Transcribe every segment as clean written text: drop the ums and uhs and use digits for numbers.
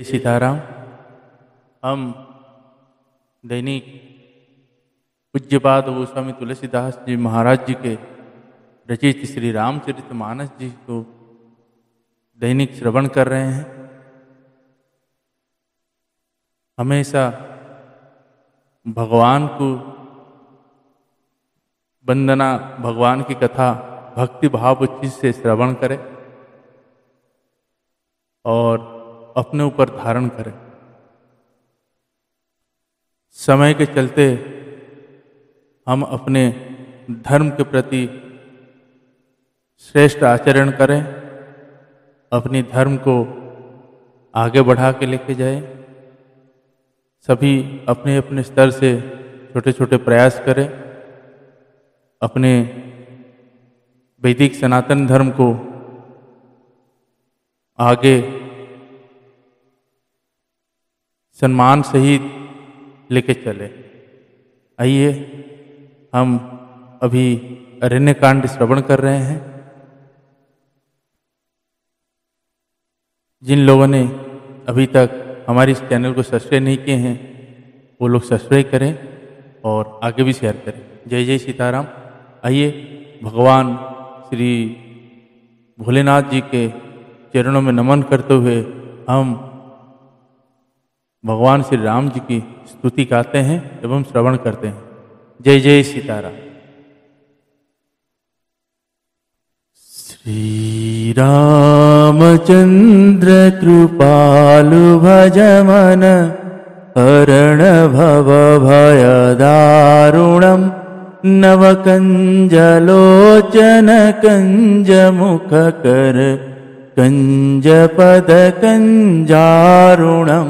सीताराम। हम दैनिक पूज्यपाद गोस्वामी तुलसीदास जी महाराज जी के रचित श्री रामचरितमानस जी को दैनिक श्रवण कर रहे हैं। हमेशा भगवान को वंदना, भगवान की कथा भक्ति भाव उचित से श्रवण करें और अपने ऊपर धारण करें। समय के चलते हम अपने धर्म के प्रति श्रेष्ठ आचरण करें, अपनी धर्म को आगे बढ़ा के लेके जाएं। सभी अपने अपने स्तर से छोटे छोटे प्रयास करें, अपने वैदिक सनातन धर्म को आगे सम्मान सहित लेके चले। आइए हम अभी अरण्यकांड श्रवण कर रहे हैं। जिन लोगों ने अभी तक हमारे इस चैनल को सब्सक्राइब नहीं किए हैं वो लोग सब्सक्राइब करें और आगे भी शेयर करें। जय जय सीताराम। आइए भगवान श्री भोलेनाथ जी के चरणों में नमन करते हुए हम भगवान श्री राम जी की स्तुति गाते हैं एवं श्रवण करते हैं। जय जय सीताराम। श्री रामचंद्र कृपालु भजमन हरण भव भय दारुणम नवकंजलोचन कंज मुख कर कंज पद कंजारुणम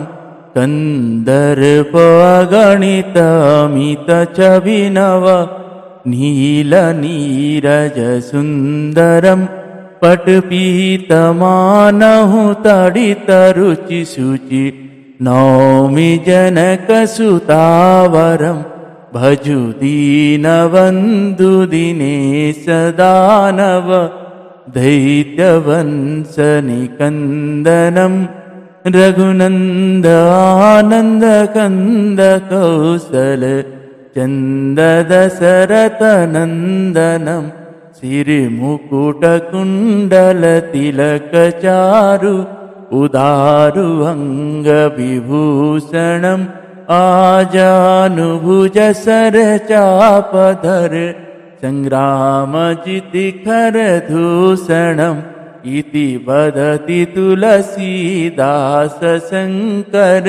कंदर्प अगणित अमित छविनव नील नीरज सुंदरम पटपीतमानहु तडित रुचि शुचि नौमि जनक सुतावरम भजु दीनबंधु दिनेश दानव दैत्यवंश निकंदनम रघुनंद आनंद कंद कौशल चंद दशरथ नंदनम सिरि मुकुट कुंडल तिलक चारु उदारु अंग विभूषणम आजानुभुज सर चापधर संग्राम जितिखर दूषणम इति वदति तुलसीदास शंकर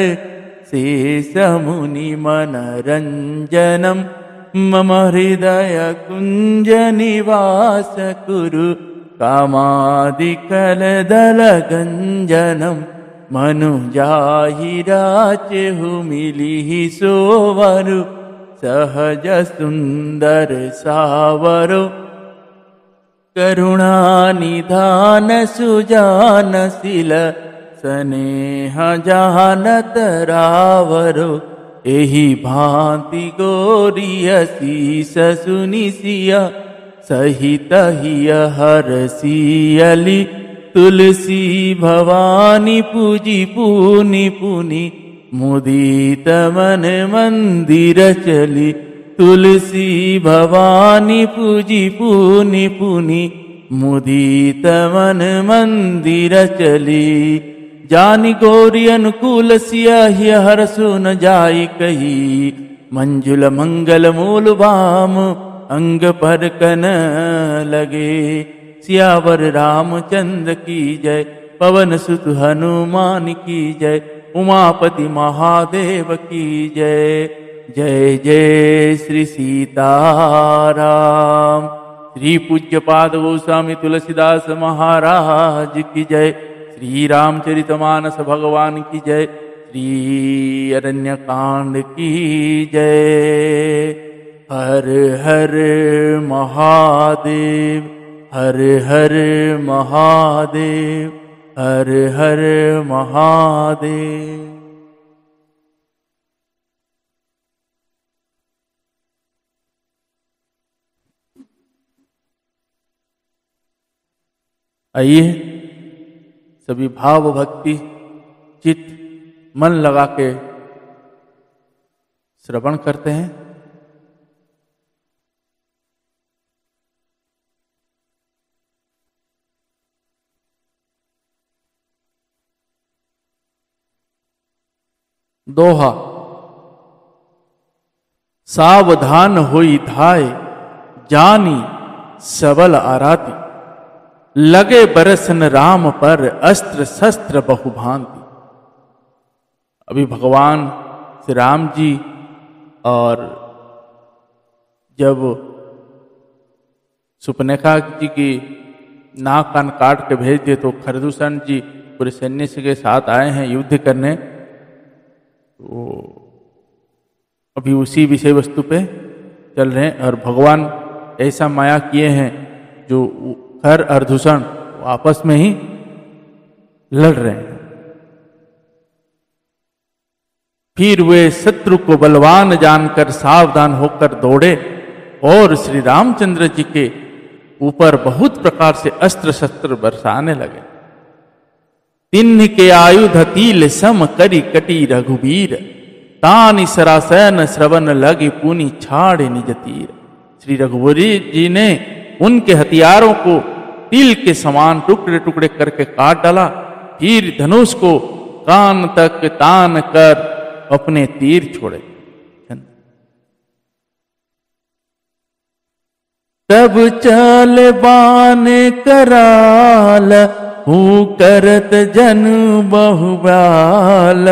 शेषमुनि मनरंजनम मम हृदय कुंज निवास कुरु कामादिकलदल गंजनम मनुजाहि राचेहु मिलिहि सोवरु सहज सुंदर सावरो करुणानिधान सुजानशील स्नेह जानत रावरो एहि भांति गोरिय शीस सुनिसिया सहित हिय हरसियली तुलसी भवानी पूजी पुनि पुनि मुदित मन मंदिर चली तुलसी भवानी पूजी पुनि पुनि मुदित मन मंदिर चली जानि गौरी अनुकूल सियाहि हर सुन जाई कही मंजुल मंगल मूल बाम अंग पर कन लगे सियावर रामचंद्र की जय पवन सुत हनुमान की जय उमापति महादेव की जय जय जय श्री सीताराम। श्री पूज्यपाद गोस्वामी तुलसीदास महाराज की जय। श्री रामचरितमानस भगवान की जय। श्री अरण्यकांड की जय। हर हर महादेव हर हर महादेव हर हर महादेव। आइए सभी भाव भक्ति चित्त मन लगा के श्रवण करते हैं। दोहा। सावधान होई धाय, जानी सबल आराती, लगे बरसन राम पर, अस्त्र शस्त्र बहुभांति। अभी भगवान श्री राम जी और जब सुपनेखा जी की नाक कान काट के भेज दिए तो खरदूषण जी पूरे सैन्य के साथ आए हैं युद्ध करने। तो अभी उसी विषय वस्तु पे चल रहे हैं और भगवान ऐसा माया किए हैं जो खर और दूषण आपस में ही लड़ रहे हैं। फिर वे शत्रु को बलवान जानकर सावधान होकर दौड़े और श्री रामचंद्र जी के ऊपर बहुत प्रकार से अस्त्र शस्त्र बरसाने लगे। तिन्ह के आयुध तिल सम करी कटी रघुबीर, तानि सरासैन श्रवण लगे पुनि छाड़े निज तीर। श्री रघुवीर जी ने उनके हथियारों को तिल के समान टुकड़े टुकड़े करके काट डाला, फिर धनुष को कान तक तान कर अपने तीर छोड़े। तब चल बान कराल, हूँ करत जन बहुबाल।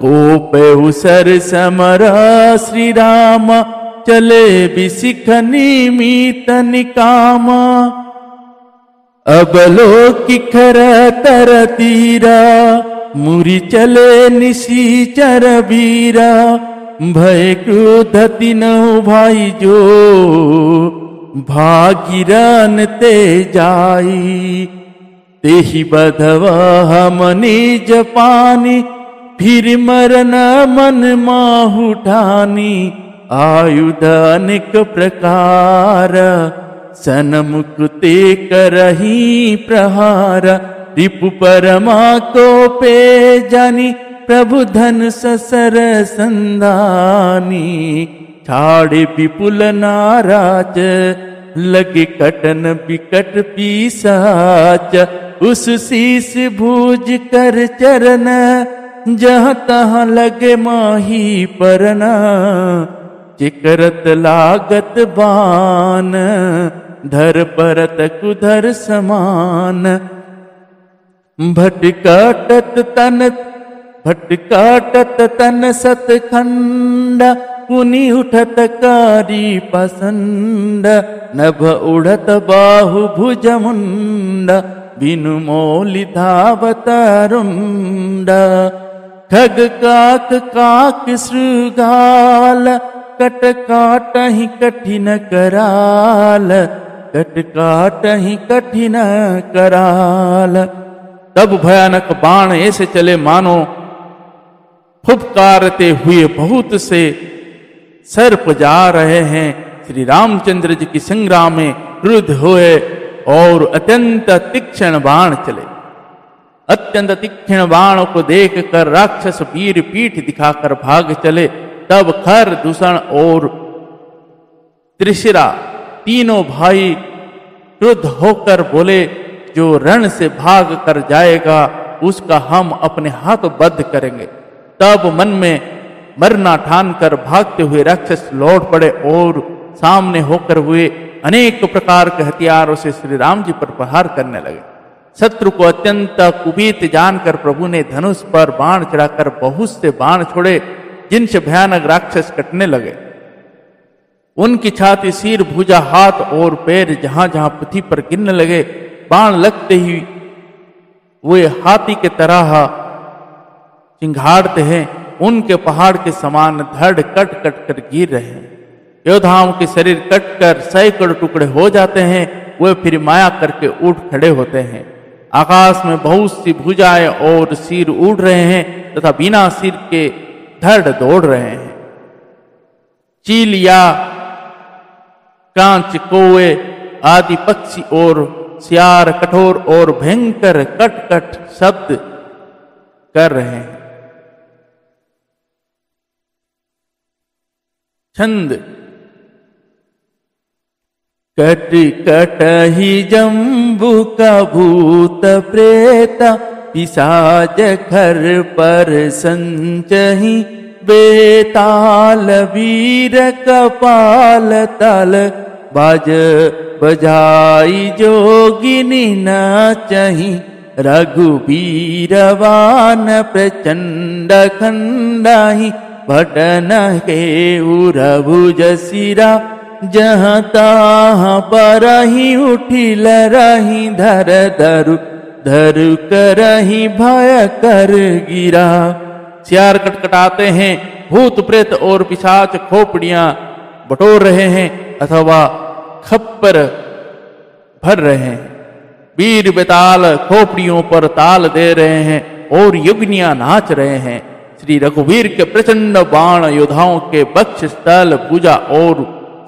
कोप उसर समरा श्री राम, चले बिसिख निमित निकामा। अब लोक खर तर तीरा, मुरी चले निशीचर बीरा। भय क्रोध तिनहु भाई जो, भागीरन ते जाई। तेहि बधवा हम निज पानी, फिर मरन मन माहु ठानी। आयुध अनेक प्रकार, सनमुख ते करही प्रहार। रिपु परमा को पे जानी, प्रभु धन ससर संधानी। छाड़े विपुल नाराज, लगे कटन बिकट पिशाच। उस शीस भूज कर चरण, जहाँ तहाँ लगे माही परना। चिकरत लागत बान, धर परत कुधर समान। भटकाटत तन सतखंड, पुनि उठत कारी पसंद। नभ उड़त बाहु भुज मुंड, बिनु मोलि धावत रुंड। खग काक काक श्रृगाल, कट काटहि कठिन कराल। कट काटहि कठिन कराल। तब भयानक बाण ऐसे चले मानो फुफकारते हुए बहुत से सर्प जा रहे हैं। श्री रामचंद्र जी की संग्राम में क्रुद्ध हुए और अत्यंत तीक्ष्ण बाण चले। अत्यंत तीक्ष्ण बाणों को देखकर राक्षस वीर पीठ दिखाकर भाग चले। तब खर दूषण और त्रिशिरा तीनों भाई क्रुद्ध होकर बोले, जो रण से भाग कर जाएगा उसका हम अपने हाथ बद्ध करेंगे। तब मन में मरना ठान कर भागते हुए राक्षस लौट पड़े और सामने होकर हुए अनेक प्रकार के हथियारों से श्री राम जी पर प्रहार करने लगे। शत्रु को अत्यंत कुपित जानकर प्रभु ने धनुष पर बाण चढ़ाकर बहुत से बाण छोड़े, जिनसे भयानक राक्षस कटने लगे। उनकी छाती, सिर, भुजा, हाथ और पैर जहां जहां पृथ्वी पर गिरने लगे। बाण लगते ही वे हाथी के तरह चिंघाड़ते हैं। उनके पहाड़ के समान धड़ कट कट कर गिर रहे हैं। योद्धाओं के शरीर कटकर सैकड़ों टुकड़े हो जाते हैं। वे फिर माया करके उठ खड़े होते हैं। आकाश में बहुत सी भुजाएं और सिर उड़ रहे हैं तथा बिना सिर के धड़ दौड़ रहे हैं। चील या कांच, कौवे आदि पक्षी और सियार कठोर और भयंकर कट कट शब्द कर रहे हैं। छंद। कट कटहि जम्बू का भूत प्रेता, पिशाच खर पर संचहि, बेताल वीर कपाल तल, बाज बजाई जोगिनी नाचहि, रघुबीरवान प्रचंड खंडाहि, भटन के उरभुज सिरा, जहाँ ताहाँ परहि उठिल रही, धर धरु धरु करहि भय कर गिरा। सियार कटकटाते हैं, भूत प्रेत और पिशाच खोपड़ियां बटोर रहे हैं अथवा खप्पर भर रहे हैं। वीर बेताल खोपड़ियों पर ताल दे रहे हैं और युगनियां नाच रहे हैं। श्री रघुवीर के प्रचंड बाण योद्धाओं के वक्ष, स्थल, भुजा और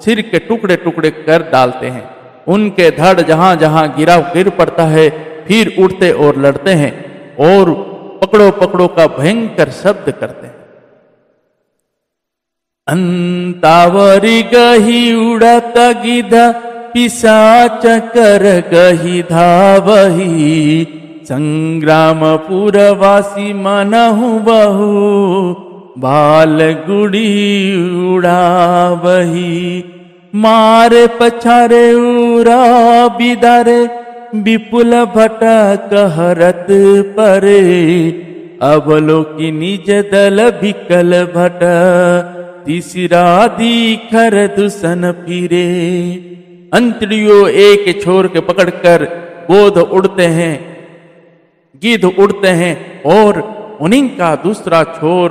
सिर के टुकड़े टुकड़े कर डालते हैं। उनके धड़ जहां जहां गिर पड़ता है, फिर उठते और लड़ते हैं और पकड़ो पकड़ो का भयंकर शब्द करते हैं। अंतावरी गही उड़त गिधा, पिशाच कर गही धावही, संग्रामपुरवासी मनहु बहु, बाल गुड़ी उड़ावही, मारे पछारे उरा बिदारे, विपुल भट कहरत परे, अवलोकी निज दल विकल भट, तीसरा दीखर दुसन फिरे। अंतड़ियों एक छोर के पकड़कर बोध उड़ते हैं, गिद्ध उड़ते हैं और उन्हीं का दूसरा छोर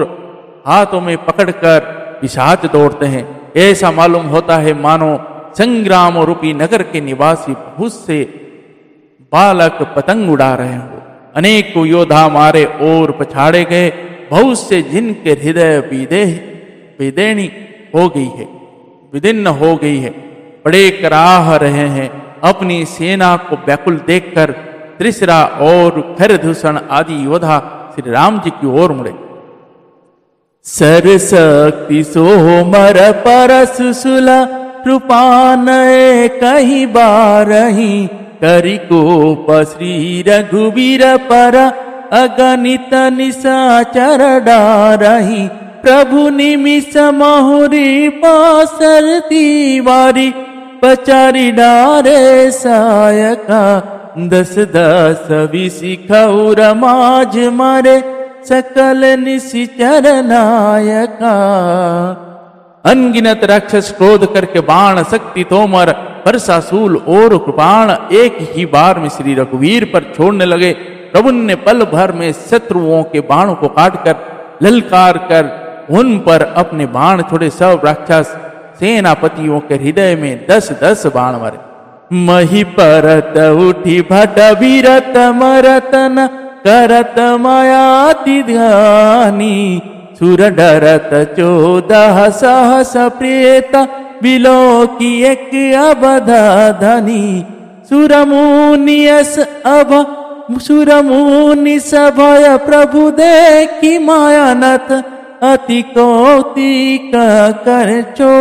हाथों में पकड़कर पिशाच दौड़ते हैं। ऐसा मालूम होता है मानो संग्राम रूपी नगर के निवासी बहुत से बालक पतंग उड़ा रहे हो। अनेक योद्धा मारे और पछाड़े गए, बहुत से जिनके हृदय विदेनी हो गई है, विदिन्न हो गई है, बड़े कराह रहे हैं। अपनी सेना को व्याकुल देखकर त्रिशरा और खरदूषण आदि योद्धा श्री राम जी की ओर मुड़े। सरशक्ति सोमर परस सुला, कृपान कहीं बारही, करी कोप श्री रघुवीर पर, अगणित निशाचर डारही, प्रभु निमिष महुरी पासर दीवारी, पचारी डारे सायका, दस दस विशिखौर माझ मारे, सकल निशिचर नायका। अनगिनत राक्षस क्रोध करके बाण, शक्ति तोमर, परसासूल और कृपाण एक ही बार में श्री रघुवीर पर छोड़ने लगे। प्रभु ने पल भर में शत्रुओं के बाणों को काटकर ललकार कर उन पर अपने बाण छोड़े। सब राक्षस सेनापतियों के हृदय में 10-10 बाण मारे। मही परत उठी भट वीरत मरतन, करत मायाति ध्यानी, सुर डरत 14 सहस प्रेत, बिलो की एक अबधनी, सुरमुनियस अब सुरमुनि सभय, प्रभु देखी मायानत, अति कौतिक कर चो,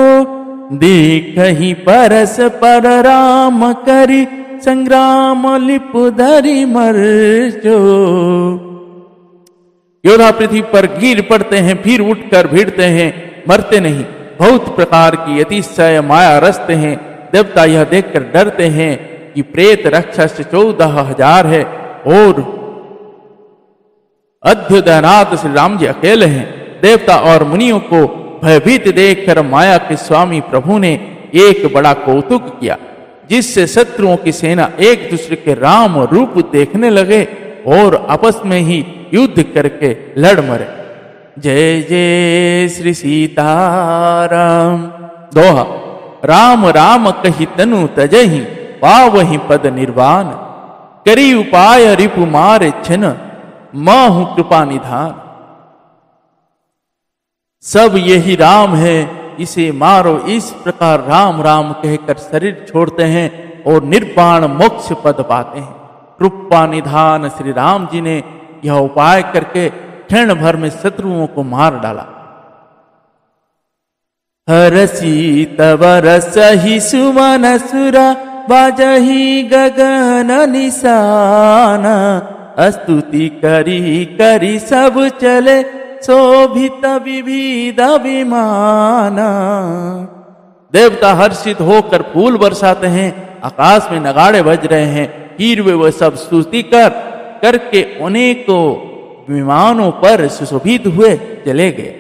देखहि परस पर राम करी, संग्राम लिपु धरि मरचो। योद्धा पृथ्वी पर गिर पड़ते हैं, फिर उठकर भिड़ते हैं, मरते नहीं। बहुत प्रकार की अतिशय माया रचते हैं। देवता यह देखकर डरते हैं कि प्रेत राक्षस 14,000 है और अध्युदयनाथ श्री राम जी अकेले हैं। देवता और मुनियों को भयभीत देखकर माया के स्वामी प्रभु ने एक बड़ा कौतुक किया, जिससे शत्रुओं की सेना एक दूसरे के राम रूप देखने लगे और आपस में ही युद्ध करके लड़ मरे। जय जय श्री सीताराम। दोहा। राम राम कहि तनु तजहि, पावहि पद निर्वाण, करी उपाय रिपु मारे छिन, माहु कृपा निधान। सब यही राम है, इसे मारो। इस प्रकार राम राम कहकर शरीर छोड़ते हैं और निर्वाण मोक्ष पद पाते हैं। कृपा निधान श्री राम जी ने यह उपाय करके क्षण भर में शत्रुओं को मार डाला। हरसी तव रसहि सुमन सुरा बाजहि गगन निशान स्तुति करी करी सब चले शोभित विविध विमान। देवता हर्षित होकर फूल बरसाते हैं, आकाश में नगाड़े बज रहे हैं, हीर वे सब स्तुति करके अनेकों विमानों पर सुशोभित हुए चले गए।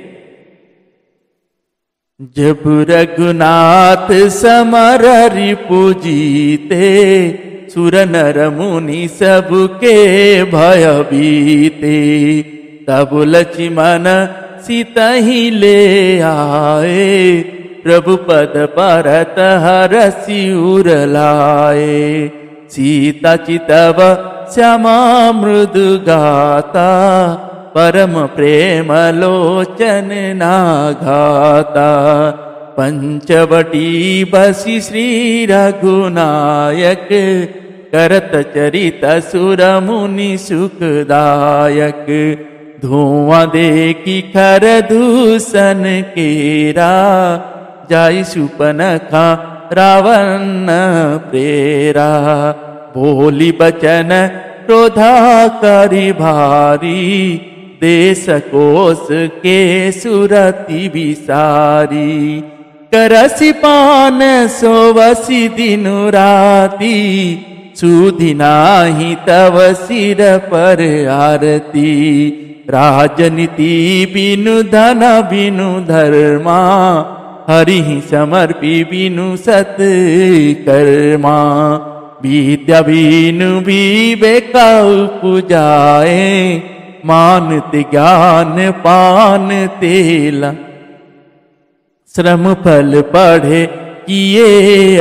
जब रघुनाथ समर रिपु जीते सुर नर मुनि सबके भय बीते तब लक्ष्मण सीता ही ले आए प्रभु पद परत हरसि उर लाए। सीता चितव श्यामा मृदु गाता परम प्रेम लोचन नाघाता। पंचवटी बसी श्री रघुनायक करत चरित सुर मुनि सुखदायक। धुआं देखी खर दूषण केरा जाई सुपनखा रावण प्रेरा। बोली बचन क्रोधा करी भारी देश कोस के सुरति विसारी। करसी पान सोवसी दिनु राती सुधि नाही तव सिर पर आरती। राजनीति बिनु धन बिनु धर्मा हरि समर्पी बिनु सत कर्मा। विद्या बिनु विवेक पूजाए मानते ज्ञान पान तेला। श्रम फल पढ़े किए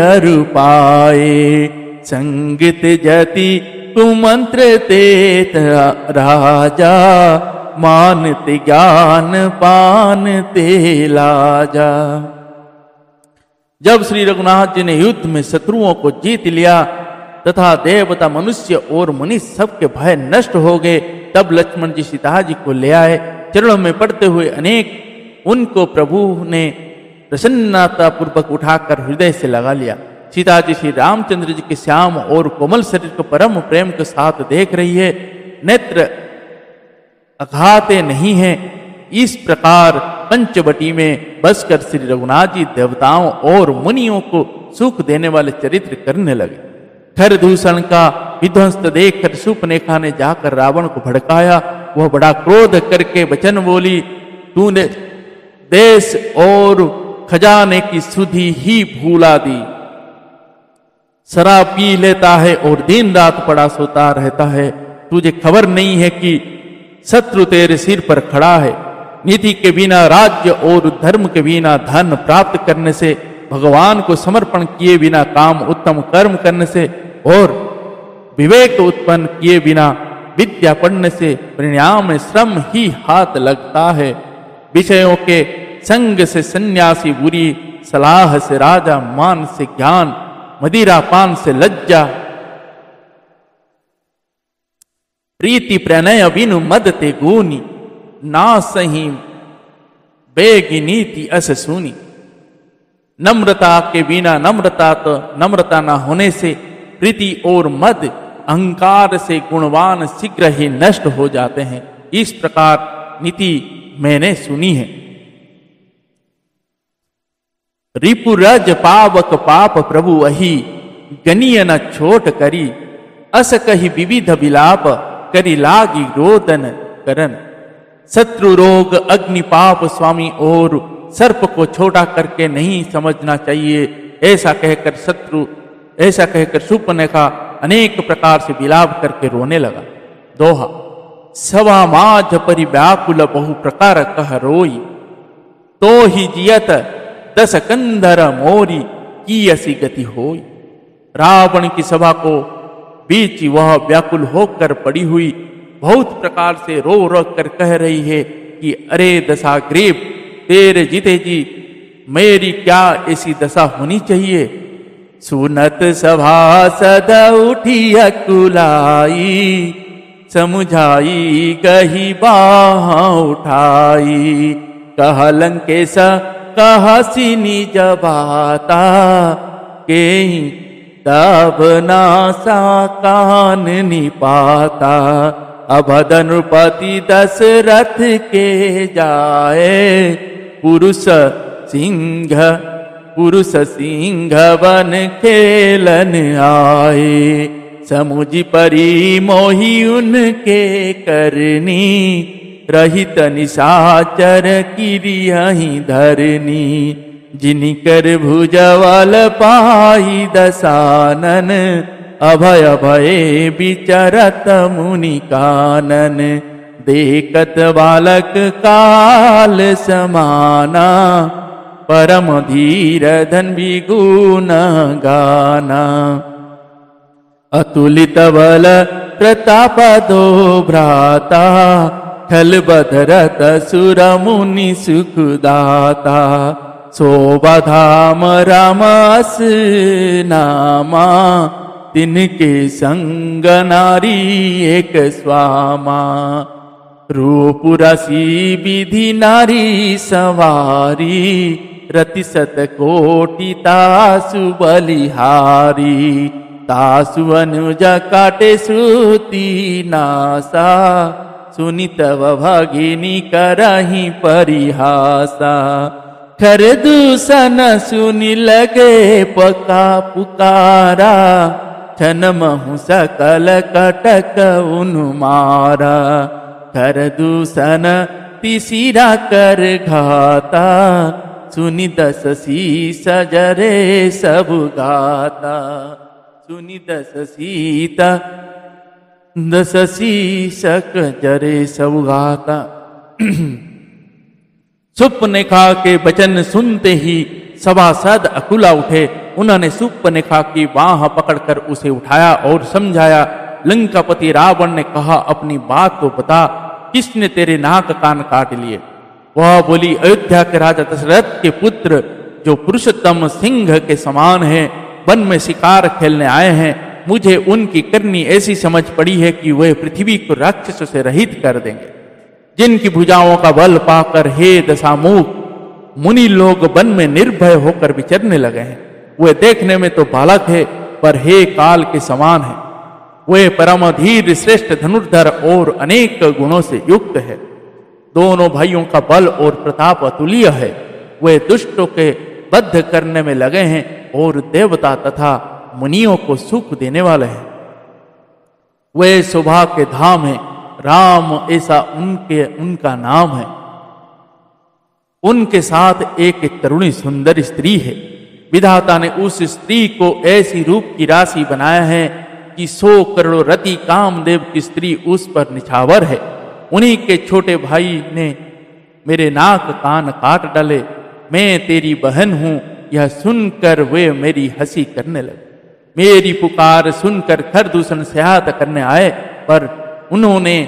अरु पाए संगीत जति कुमंत्र तेत राजा। मानते ज्ञान पान तेलाजा। जब श्री रघुनाथ जी ने युद्ध में शत्रुओं को जीत लिया तथा देवता मनुष्य और मुनि सबके भय नष्ट हो गए, तब लक्ष्मण जी सीता जी को ले आए। चरणों में पड़ते हुए अनेक उनको प्रभु ने प्रसन्नता पूर्वक उठाकर हृदय से लगा लिया। सीता जी श्री रामचंद्र जी के श्याम और कोमल शरीर को परम प्रेम के साथ देख रही है, नेत्र अघाते नहीं है। इस प्रकार पंचवटी में बसकर श्री रघुनाथ जी देवताओं और मुनियों को सुख देने वाले चरित्र करने लगे। खर दूषण का विध्वंस देखकर शूर्पणखा ने जाकर रावण को भड़काया। वह बड़ा क्रोध करके वचन बोली, तूने देश और खजाने की सुधि ही भूला दी। शराब पी लेता है और दिन रात पड़ा सोता रहता है। तुझे खबर नहीं है कि शत्रु तेरे सिर पर खड़ा है। नीति के बिना राज्य और धर्म के बिना धन प्राप्त करने से, भगवान को समर्पण किए बिना काम उत्तम कर्म करने से और विवेक उत्पन्न किए बिना विद्या पढ़ने से परिणाम में श्रम ही हाथ लगता है। विषयों के संग से सन्यासी बुरी, सलाह से राजा, मान से ज्ञान, मदिरा पान से लज्जा। प्रीति प्रणय बिनु मद ते गुनी, ना सही बेगी नीति अस सुनी। नम्रता के बिना नम्रता तो नम्रता न होने से प्रीति और मद अहंकार से गुणवान शीघ्र ही नष्ट हो जाते हैं। इस प्रकार नीति मैंने सुनी है। रिपुरज पावक पाप प्रभु अहि, गनीय न छोट करी। अस कही विविध विलाप, करी लागी रोदन करन। शत्रु रोग अग्नि पाप स्वामी और सर्प को छोटा करके नहीं समझना चाहिए। ऐसा कहकर शूर्पणखा अनेक प्रकार से विलाप करके रोने लगा। दोहा। सवा माझ परि व्याकुल बहु प्रकार कह रोई, तो ही जियत दस कंधर मोरी की ऐसी गति होई। रावण की सभा को बीच वह व्याकुल होकर पड़ी हुई बहुत प्रकार से रो रो कर कह रही है कि अरे दशाग्रीव, तेरे जीते जी मेरी क्या ऐसी दशा होनी चाहिए। सुनत सभा सदा उठी अकुलाई, समुझाई गही बाह उठाई। कह लंकेश कहसी निज बाता, के तब नासा कान निपाता। अभद नृपति दशरथ के जाए, पुरुष सिंह बन खेलन आए। समुझ परी मोहि उनके करनी, रहित निशाचर किरियहि धरनी। जिनकर भुजबल पाई दसानन, अभय भये विचरत मुनि कानन। देखत बालक काल समाना, परम धीर धन विगुण गाना। अतुलित बल प्रताप दो भ्राता, खल बधरत सुर मुनि सुखदाता। शोभा धाम रामस नामा, तिनके संग नारी एक स्वामा। रूप रसी विधि नारी सवारी, रति सत कोटि तासु बलिहारी। तासु अनुज काटे श्रुति नासा, सुनि तव भगिनी करहि परिहासा। खर दूषण सुनि लगे पका पुकारा, छन महु सकल कटक उन्मारा। खर दूषण तिसिरा कर घाता, सुनि दस शीस जरे सब गाता। सुनि दस शीसक जरे सब गाता। सुप्पनेखा के वचन सुनते ही सभासद अकुला उठे। उन्होंने सुप्पनेखा की बाह पकड़कर उसे उठाया और समझाया। लंकापति रावण ने कहा, अपनी बात तो बता, किसने तेरे नाक कान काट लिए? वह बोली, अयोध्या के राजा दशरथ के पुत्र जो पुरुषोत्तम सिंह के समान हैं, वन में शिकार खेलने आए हैं। मुझे उनकी करनी ऐसी समझ पड़ी है कि वे पृथ्वी को राक्षसों से रहित कर देंगे। जिनकी भुजाओं का बल पाकर हे दशामुख मुनि लोग वन में निर्भय होकर विचरने लगे हैं। वे देखने में तो बालक है, पर हे काल के समान है। वे परम धीर श्रेष्ठ धनुर्धर और अनेक गुणों से युक्त है। दोनों भाइयों का बल और प्रताप अतुल्य है। वे दुष्टों के बद्ध करने में लगे हैं और देवता तथा मुनियों को सुख देने वाले हैं। वे शोभा के धाम हैं। राम ऐसा उनका नाम है। उनके साथ एक तरुणी सुंदर स्त्री है। विधाता ने उस स्त्री को ऐसी रूप की राशि बनाया है कि 100 करोड़ रति कामदेव की स्त्री उस पर निछावर है। उन्हीं के छोटे भाई ने मेरे नाक कान काट डाले। मैं तेरी बहन हूं, यह सुनकर वे मेरी हंसी करने लगे। मेरी पुकार सुनकर खरदूषण सहायता करने आए, पर उन्होंने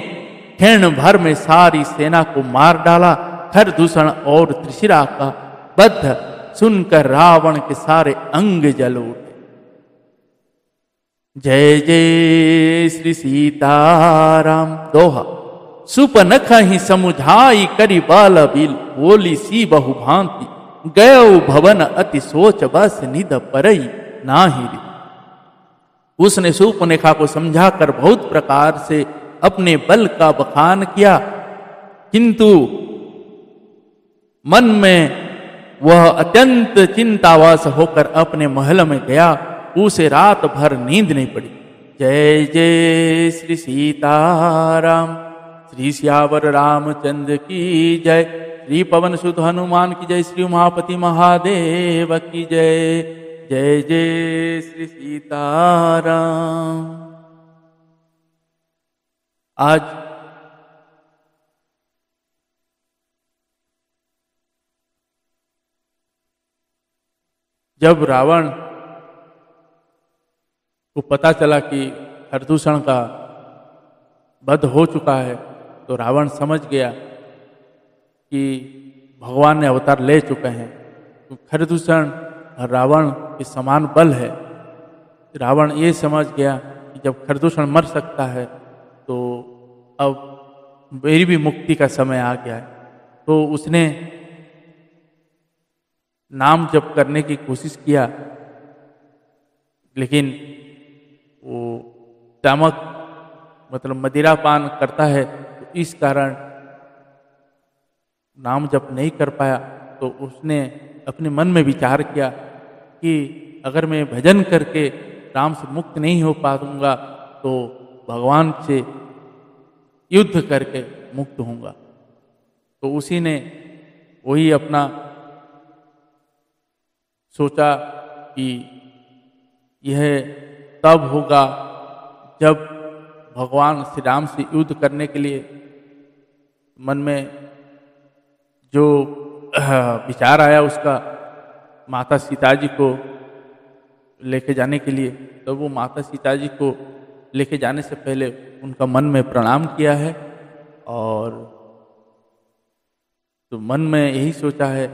क्षण भर में सारी सेना को मार डाला। खरदूषण और त्रिशिरा का बद्ध सुनकर रावण के सारे अंग जल उठे। जय जय श्री सीताराम। दोहा। सुपनख ही समुझाई करी बाल बिल, बोली सी बहु भांति, गयो भवन अति सोच बस निध परई नाही। उसने सुपनेखा को समझाकर बहुत प्रकार से अपने बल का बखान किया, किंतु मन में वह अत्यंत चिंतावास होकर अपने महल में गया। उसे रात भर नींद नहीं पड़ी। जय जय श्री सीताराम। श्री सियावर रामचंद्र की जय। श्री पवन सुत हनुमान की जय। श्री उमापति महादेव की जय। जय जय श्री सीताराम। आज जब रावण को पता चला कि खरदूषण का वध हो चुका है, तो रावण समझ गया कि भगवान ने अवतार ले चुके हैं। तो खरदूषण रावण के समान बल है। रावण ये समझ गया कि जब खरदूषण मर सकता है तो अब मेरी भी मुक्ति का समय आ गया है। तो उसने नाम जप करने की कोशिश किया, लेकिन वो तामक मतलब मदिरा पान करता है, तो इस कारण नाम जप नहीं कर पाया। तो उसने अपने मन में विचार किया कि अगर मैं भजन करके राम से मुक्त नहीं हो पाऊंगा तो भगवान से युद्ध करके मुक्त होऊंगा। तो उसी ने वही अपना सोचा कि यह तब होगा जब भगवान श्री राम से युद्ध करने के लिए मन में जो विचार आया उसका माता सीता जी को लेके जाने के लिए। तो वो माता सीता जी को लेके जाने से पहले उनका मन में प्रणाम किया है, और तो मन में यही सोचा है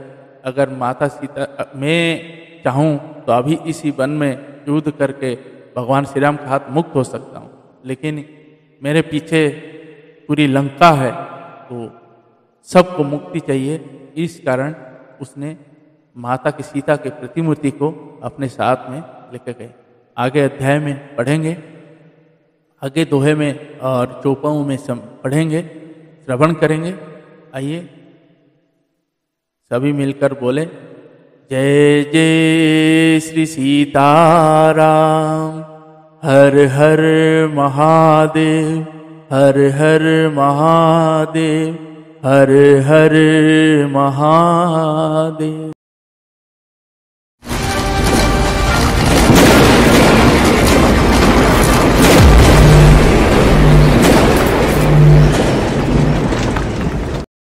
अगर माता सीता मैं चाहूँ तो अभी इसी वन में युद्ध करके भगवान श्री राम का हाथ मुक्त हो सकता हूँ, लेकिन मेरे पीछे पूरी लंका है तो सबको मुक्ति चाहिए। इस कारण उसने माता की सीता के प्रतिमूर्ति को अपने साथ में लेकर गए। आगे अध्याय में पढ़ेंगे, आगे दोहे में और चौपाओं में पढ़ेंगे, श्रवण करेंगे। आइए सभी मिलकर बोले, जय जय श्री सीताराम, हर हर महादेव, हर हर महादेव, हर हर महादेव।